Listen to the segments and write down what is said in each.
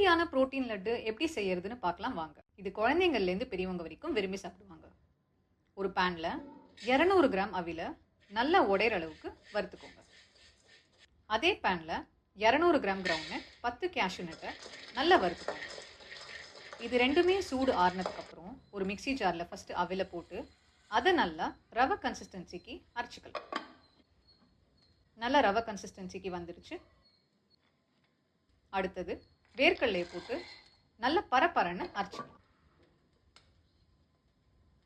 ஹெல்த்தியான புரோட்டீன் லட்டு எப்படி செய்யறதுன்னு பார்க்கலாம் வாங்க. இது குழந்தைங்கள்லேருந்து பெரியவங்க வரைக்கும் விரும்பி சாப்பிடுவாங்க. ஒரு பேனில் 200 கிராம் அவில நல்லா உடையிற அளவுக்கு வறுத்துக்கோங்க. அதே பேனில் 200 கிராம் கிரவுண்ட் 10 கேஷ்யூ நட்டை நல்லா வறுத்துக்கோங்க. இது ரெண்டுமே சூடு ஆறுனதுக்கப்புறம் ஒரு மிக்சி ஜாரில் ஃபஸ்ட்டு அவில போட்டு அதை நல்லா ரவை கன்சிஸ்டன்சிக்கு அரைச்சிக்கலாம். நல்லா ரவை கன்சிஸ்டன்சிக்கு வந்துருச்சு. அடுத்தது வேர்க்கடலையை போட்டு நல்ல பரப்பரன்னு அரைச்சிக்கலாம்.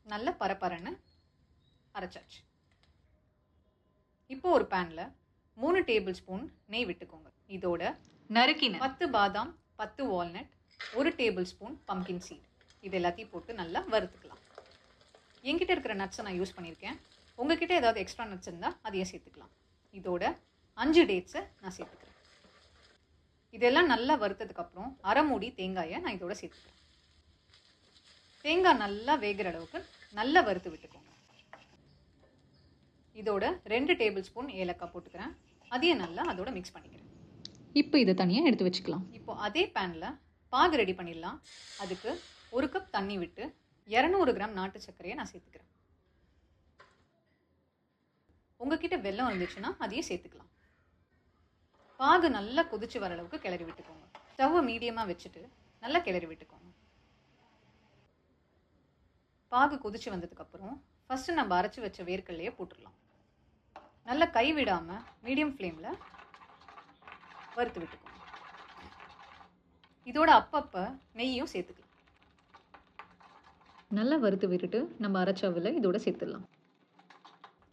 நல்ல பரப்பரன்னு அரைச்சாச்சு. இப்போ ஒரு பேனில் 3 டேபிள் ஸ்பூன் நெய் விட்டுக்கோங்க. இதோட நறுக்கின 10 பாதாம், 10 walnut, 1 table spoon pumpkin seat இது எல்லாத்தையும் போட்டு நல்லா வறுத்துக்கலாம். என்கிட்ட இருக்கிற நட்ஸை நான் யூஸ் பண்ணியிருக்கேன். உங்ககிட்ட ஏதாவது எக்ஸ்ட்ரா நட்ஸ் இருந்தால் அதையும் சேர்த்துக்கலாம். இதோட 5 டேட்ஸை நான் சேர்த்துக்கிறேன். இதெல்லாம் நல்லா வறுத்ததுக்கப்புறம் அரை மூடி தேங்காயை நான் இதோட சேர்த்துக்கிறேன். தேங்காய் நல்லா வேகிற அளவுக்கு நல்லா வறுத்து விட்டுக்கோங்க. இதோட 2 டேபிள் ஸ்பூன் ஏலக்காய் போட்டுக்கிறேன். அதையும் நல்லா அதோட மிக்ஸ் பண்ணிக்கிறேன். இப்போ இதை தனியாக எடுத்து வச்சுக்கலாம். இப்போ அதே பேனில் பாகு ரெடி பண்ணிடலாம். அதுக்கு 1 கப் தண்ணி விட்டு 200 கிராம் நாட்டு சர்க்கரையை நான் சேர்த்துக்கிறேன். உங்ககிட்ட வெல்லம் இருந்துச்சுன்னா அதையும் சேர்த்துக்கலாம். பாகு நல்லா கொதிச்சு வர அளவுக்கு கிளறி விட்டுக்கோங்க. ஸ்டவ்வை மீடியமாக வச்சுட்டு நல்லா கிளறி விட்டுக்கோங்க. பாகு கொதிச்சு வந்ததுக்கப்புறம் ஃபஸ்ட்டு நம்ம அரைச்சி வச்ச வேர்க்கடலையை போட்டுடலாம். நல்லா கை விடாமல் மீடியம் ஃப்ளேமில் வறுத்து விட்டுக்கோங்க. இதோட அப்பப்போ நெய்யும் சேர்த்துக்கலாம். நல்லா வறுத்து விட்டுட்டு நம்ம அரைச்ச அவில இதோட சேர்த்துடலாம்.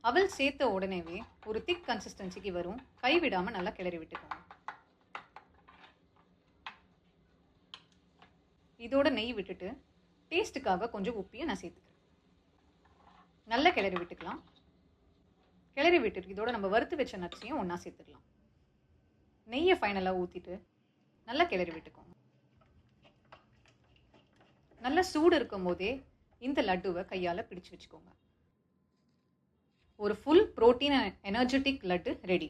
அவல் சேர்த்த உடனேவே ஒரு திக் கன்சிஸ்டன்சிக்கு வரும். கை விடாமல் நல்லா கிளறி விட்டுக்கோங்க. இதோட நெய் விட்டுட்டு டேஸ்ட்டுக்காக கொஞ்சம் உப்பையும் நான் சேர்த்துக்கிறேன். நல்லா கிளறி விட்டுக்கலாம். கிளறி விட்டுட்டு இதோட நம்ம வறுத்து வச்ச நட்ஸையும் ஒன்றா சேர்த்துக்கலாம். நெய்யை ஃபைனலாக ஊற்றிட்டு நல்லா கிளறி விட்டுக்கோங்க. நல்லா சூடு இருக்கும் போதே இந்த லட்டுவை கையால் பிடிச்சு வச்சுக்கோங்க. ஒரு full protein energetic laddu ready.